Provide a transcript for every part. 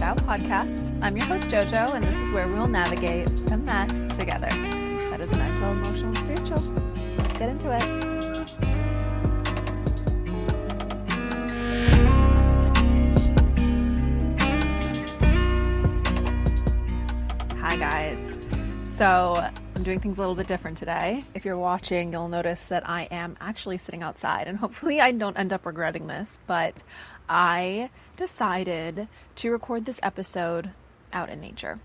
Self-Betrayal podcast. I'm your host, Jojo, and this is where we'll navigate the mess together. That is mental, emotional, and spiritual. Let's get into it. Hi, guys. So I'm doing things a little bit different today. If you're watching, you'll notice that I am actually sitting outside, and hopefully I don't end up regretting this, but I decided to record this episode out in nature.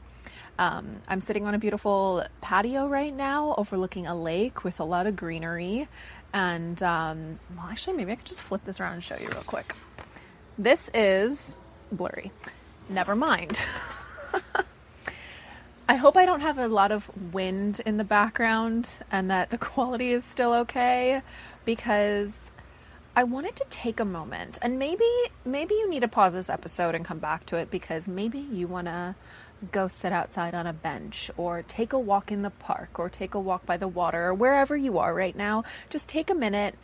I'm sitting on a beautiful patio right now, overlooking a lake with a lot of greenery, and well, actually, maybe I could just flip this around and show you real quick. This is blurry. Never mind. I hope I don't have a lot of wind in the background and that the quality is still okay, because I wanted to take a moment, and maybe you need to pause this episode and come back to it, because maybe you want to go sit outside on a bench or take a walk in the park or take a walk by the water or wherever you are right now. Just take a minute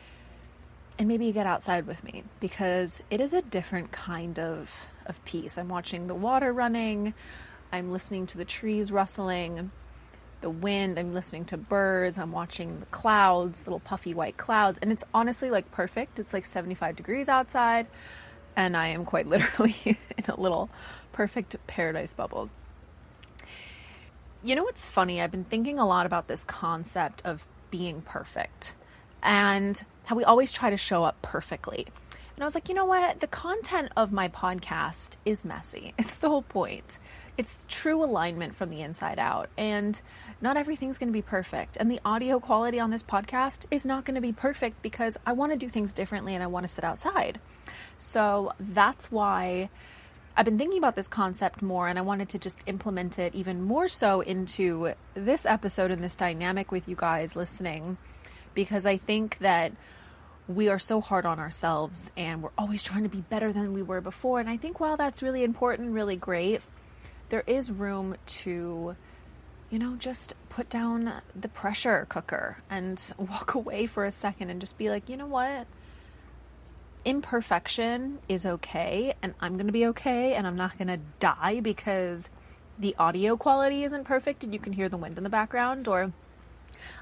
and maybe you get outside with me, because it is a different kind of peace. I'm watching the water running. I'm listening to the trees rustling, the wind, I'm listening to birds, I'm watching the clouds, little puffy white clouds, and it's honestly like perfect. It's like 75 degrees outside, and I am quite literally in a little perfect paradise bubble. You know what's funny? I've been thinking a lot about this concept of being perfect and how we always try to show up perfectly. And I was like, you know what? The content of my podcast is messy. It's the whole point. It's true alignment from the inside out, and not everything's going to be perfect. And the audio quality on this podcast is not going to be perfect, because I want to do things differently and I want to sit outside. So that's why I've been thinking about this concept more, and I wanted to just implement it even more so into this episode and this dynamic with you guys listening, because I think that we are so hard on ourselves and we're always trying to be better than we were before. And I think while that's really important, really great, there is room to, just put down the pressure cooker and walk away for a second and just be like, you know what? Imperfection is okay, and I'm going to be okay, and I'm not going to die because the audio quality isn't perfect and you can hear the wind in the background, or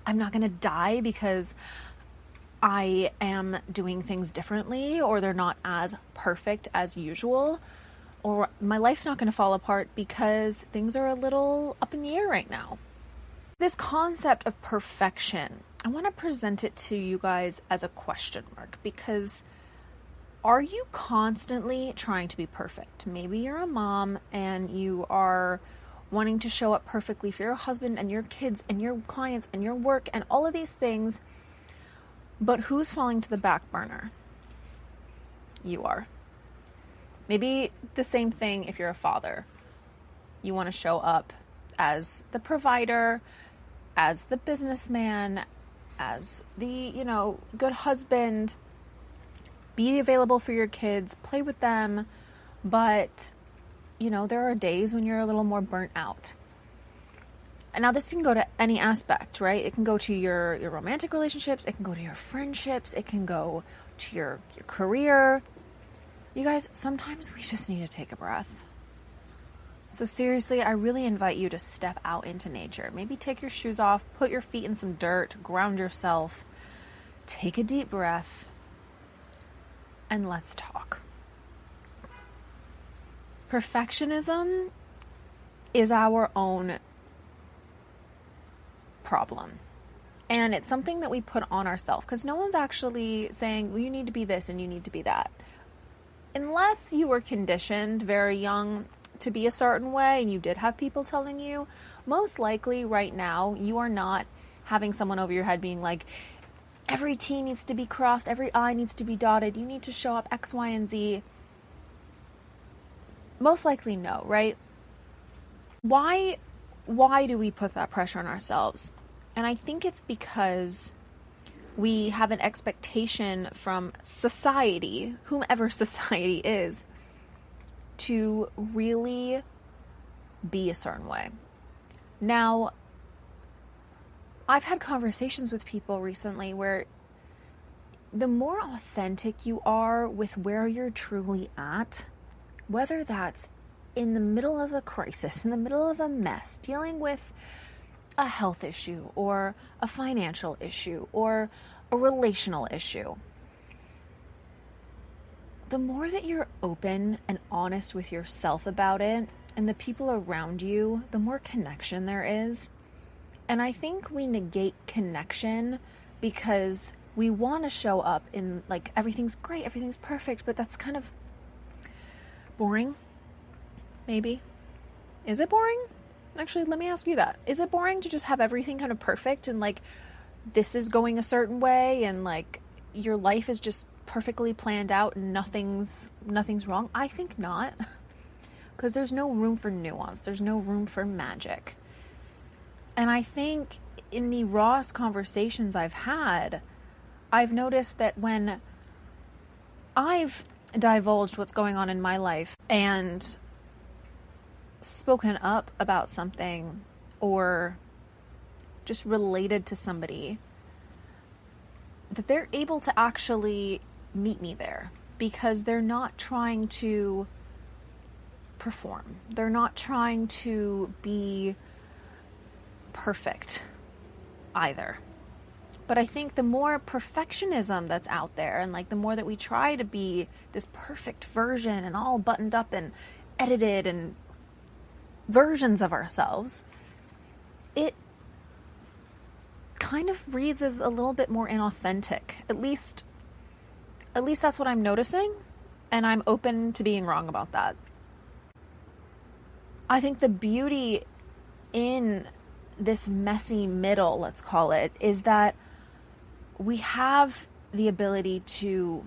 I'm not going to die because I am doing things differently, or they're not as perfect as usual. Or my life's not going to fall apart because things are a little up in the air right now. This concept of perfection, I want to present it to you guys as a question mark, because are you constantly trying to be perfect? Maybe you're a mom and you are wanting to show up perfectly for your husband and your kids and your clients and your work and all of these things, but who's falling to the back burner? You are. Maybe the same thing if you're a father. You want to show up as the provider, as the businessman, as the, good husband, be available for your kids, play with them, but, there are days when you're a little more burnt out. And now this can go to any aspect, right? It can go to your romantic relationships, it can go to your friendships, it can go to your career. You guys, sometimes we just need to take a breath. So seriously, I really invite you to step out into nature. Maybe take your shoes off, put your feet in some dirt, ground yourself, take a deep breath, and let's talk. Perfectionism is our own problem. And it's something that we put on ourselves, because no one's actually saying, well, you need to be this and you need to be that. Unless you were conditioned very young to be a certain way and you did have people telling you, most likely right now you are not having someone over your head being like, every T needs to be crossed, every I needs to be dotted, you need to show up X, Y, and Z. Most likely no, right? Why do we put that pressure on ourselves? And I think it's because we have an expectation from society, whomever society is, to really be a certain way. Now, I've had conversations with people recently where the more authentic you are with where you're truly at, whether that's in the middle of a crisis, in the middle of a mess, dealing with a health issue or a financial issue or a relational issue, the more that you're open and honest with yourself about it and the people around you, the more connection there is. And I think we negate connection because we want to show up in like everything's great, everything's perfect, but that's kind of boring. Maybe. Is it boring? Actually, let me ask you that. Is it boring to just have everything kind of perfect and like this is going a certain way and like your life is just perfectly planned out and nothing's wrong? I think not. Because there's no room for nuance. There's no room for magic. And I think in the rawest conversations I've had, I've noticed that when I've divulged what's going on in my life and spoken up about something or just related to somebody, that they're able to actually meet me there because they're not trying to perform. They're not trying to be perfect either. But I think the more perfectionism that's out there and like the more that we try to be this perfect version and all buttoned up and edited and versions of ourselves, it kind of reads as a little bit more inauthentic. At least that's what I'm noticing, and I'm open to being wrong about that. I think the beauty in this messy middle, let's call it, is that we have the ability to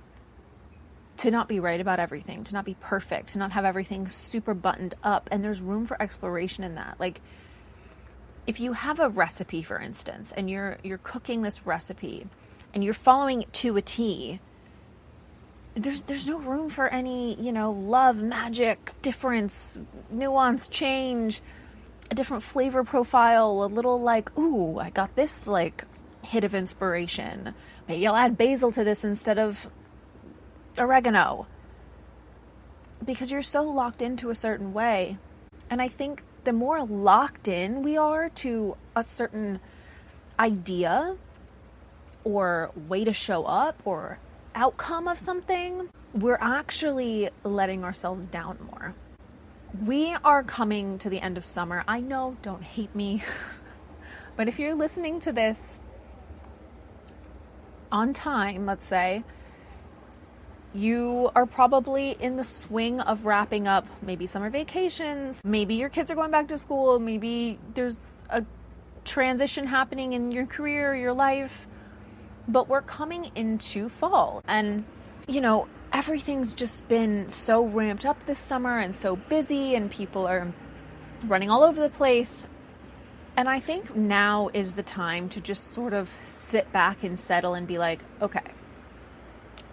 not be right about everything, to not be perfect, to not have everything super buttoned up, and there's room for exploration in that. Like, if you have a recipe, for instance, and you're cooking this recipe, and you're following it to a T, there's no room for any, love, magic, difference, nuance, change, a different flavor profile, a little like, ooh, I got this like hit of inspiration. Maybe I'll add basil to this instead of oregano. Because you're so locked into a certain way. And I think the more locked in we are to a certain idea or way to show up or outcome of something, we're actually letting ourselves down more. We are coming to the end of summer. I know, don't hate me. But if you're listening to this on time, let's say, you are probably in the swing of wrapping up maybe summer vacations. Maybe your kids are going back to school. Maybe there's a transition happening in your career, your life. But we're coming into fall. And, everything's just been so ramped up this summer and so busy and people are running all over the place. And I think now is the time to just sort of sit back and settle and be like, okay,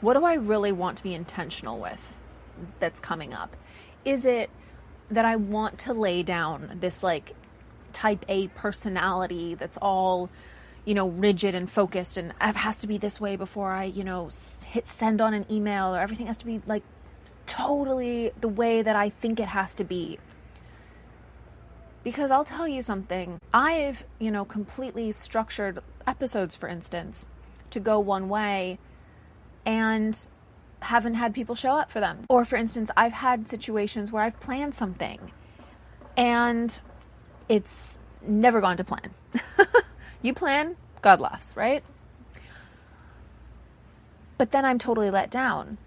what do I really want to be intentional with that's coming up? Is it that I want to lay down this like type A personality that's all, rigid and focused and it has to be this way before I, hit send on an email, or everything has to be like totally the way that I think it has to be? Because I'll tell you something, I've, completely structured episodes, for instance, to go one way and haven't had people show up for them. Or for instance, I've had situations where I've planned something and it's never gone to plan. You plan, God laughs, right? But then I'm totally let down.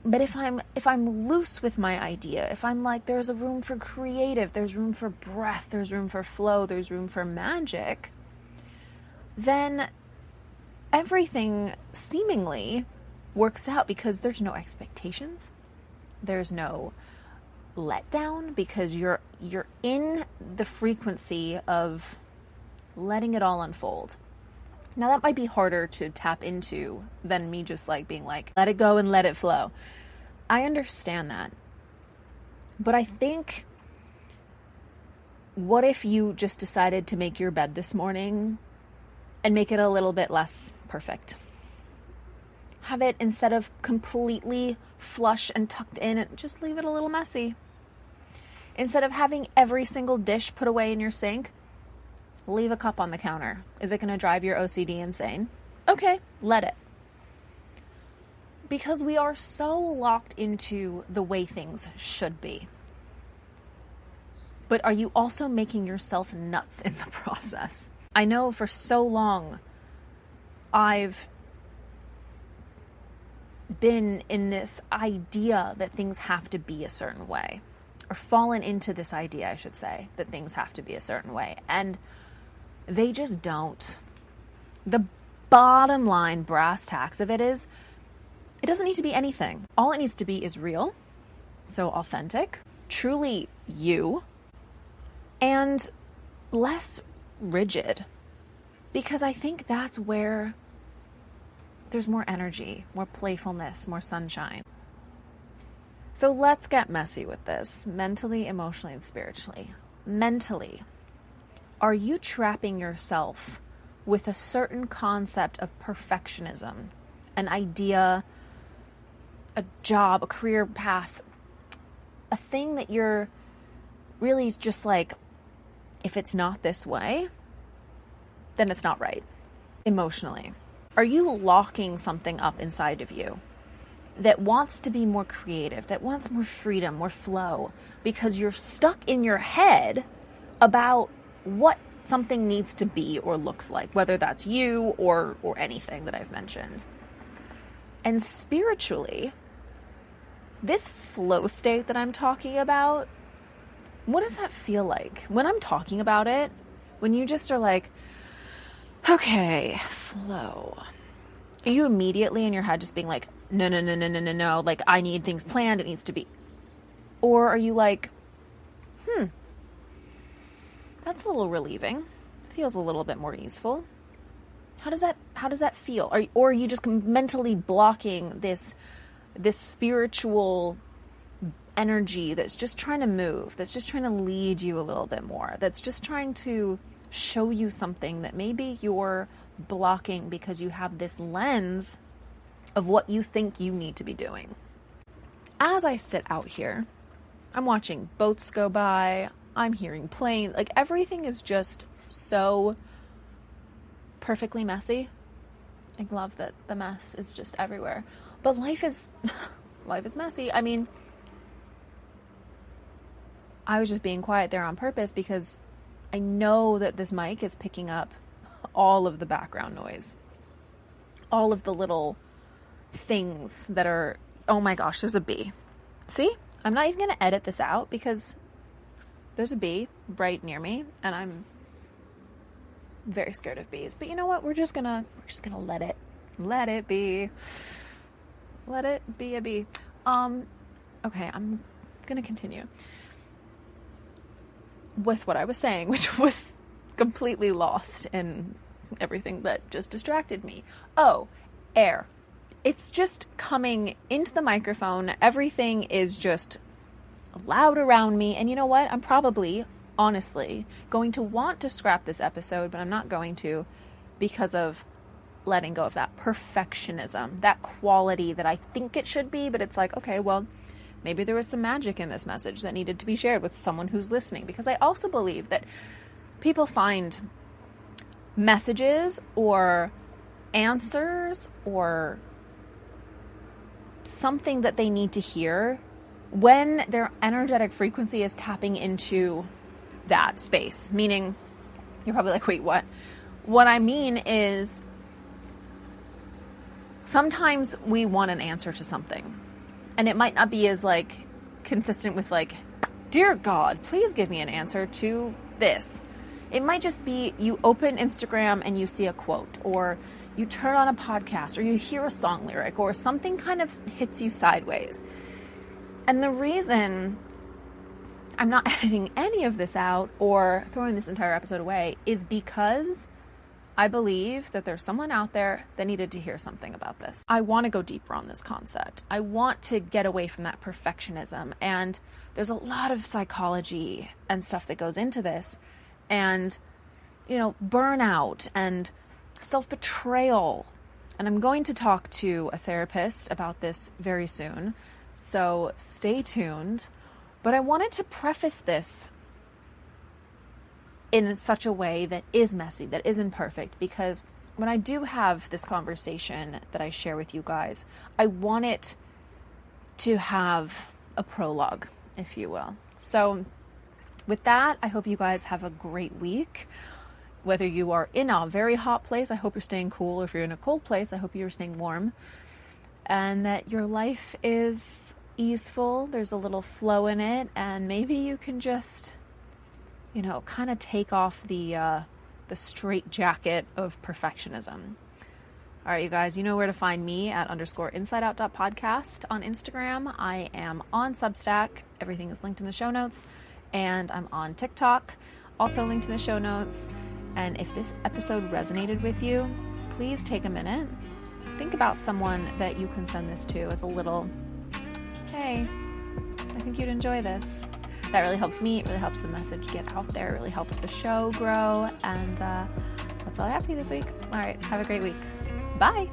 But if I'm loose with my idea, if I'm like, there's a room for creative, there's room for breath, there's room for flow, there's room for magic, then everything seemingly works out because there's no expectations. There's no letdown because you're in the frequency of letting it all unfold. Now that might be harder to tap into than me just like being like, let it go and let it flow. I understand that. But I think, what if you just decided to make your bed this morning and make it a little bit less perfect? Have it, instead of completely flush and tucked in, and just leave it a little messy. Instead of having every single dish put away in your sink, leave a cup on the counter. Is it going to drive your OCD insane? Okay, let it. Because we are so locked into the way things should be. But are you also making yourself nuts in the process? I know for so long I've been in this idea that things have to be a certain way, or fallen into this idea, I should say, that things have to be a certain way. And they just don't. The bottom line brass tacks of it is, it doesn't need to be anything. All it needs to be is real, so authentic, truly you, and less rigid. Because I think that's where there's more energy, more playfulness, more sunshine. So let's get messy with this, mentally, emotionally, and spiritually. Mentally, are you trapping yourself with a certain concept of perfectionism, an idea, a job, a career path, a thing that you're really just like, if it's not this way, then it's not right? Emotionally, are you locking something up inside of you that wants to be more creative, that wants more freedom, more flow, because you're stuck in your head about what something needs to be or looks like, whether that's you or anything that I've mentioned? And spiritually, this flow state that I'm talking about, what does that feel like? When I'm talking about it, when you just are like, okay, flow, are you immediately in your head just being like, no, like I need things planned, it needs to be? Or are you like, that's a little relieving, feels a little bit more easeful? How does that feel? Or are you just mentally blocking this spiritual energy that's just trying to move, that's just trying to lead you a little bit more, that's just trying to show you something that maybe you're blocking because you have this lens of what you think you need to be doing? As I sit out here, I'm watching boats go by, I'm hearing planes, like everything is just so perfectly messy. I love that the mess is just everywhere. But life is messy. I mean, I was just being quiet there on purpose because I know that this mic is picking up all of the background noise. All of the little things that are, oh my gosh, there's a bee. See? I'm not even going to edit this out because there's a bee right near me and I'm very scared of bees. But you know what? We're just gonna let it be. Let it be a bee. Okay, I'm gonna continue with what I was saying, which was completely lost in everything that just distracted me. Oh, air. It's just coming into the microphone. Everything is just loud around me. And you know what? I'm probably, honestly, going to want to scrap this episode, but I'm not going to because of letting go of that perfectionism, that quality that I think it should be, but it's like, okay, well, maybe there was some magic in this message that needed to be shared with someone who's listening. Because I also believe that people find messages or answers or something that they need to hear when their energetic frequency is tapping into that space. Meaning, you're probably like, wait, what? What I mean is, sometimes we want an answer to something. And it might not be as like consistent with like, dear God, please give me an answer to this. It might just be you open Instagram and you see a quote, or you turn on a podcast, or you hear a song lyric, or something kind of hits you sideways. And the reason I'm not editing any of this out or throwing this entire episode away is because I believe that there's someone out there that needed to hear something about this. I want to go deeper on this concept. I want to get away from that perfectionism. And there's a lot of psychology and stuff that goes into this. And, you know, burnout and self-betrayal. And I'm going to talk to a therapist about this very soon. So stay tuned. But I wanted to preface this in such a way that is messy, that is imperfect, because when I do have this conversation that I share with you guys, I want it to have a prologue, if you will. So with that, I hope you guys have a great week. Whether you are in a very hot place, I hope you're staying cool. If you're in a cold place, I hope you're staying warm. And that your life is easeful, there's a little flow in it, and maybe you can just, kind of take off the straight jacket of perfectionism. All right, you guys, you know where to find me at _insideout.podcast on Instagram. I am on Substack. Everything is linked in the show notes. And I'm on TikTok, also linked in the show notes. And if this episode resonated with you, please take a minute. Think about someone that you can send this to as a little, hey, I think you'd enjoy this. That really helps me. It really helps the message get out there. It really helps the show grow. And that's all I have for you this week. All right, have a great week. Bye.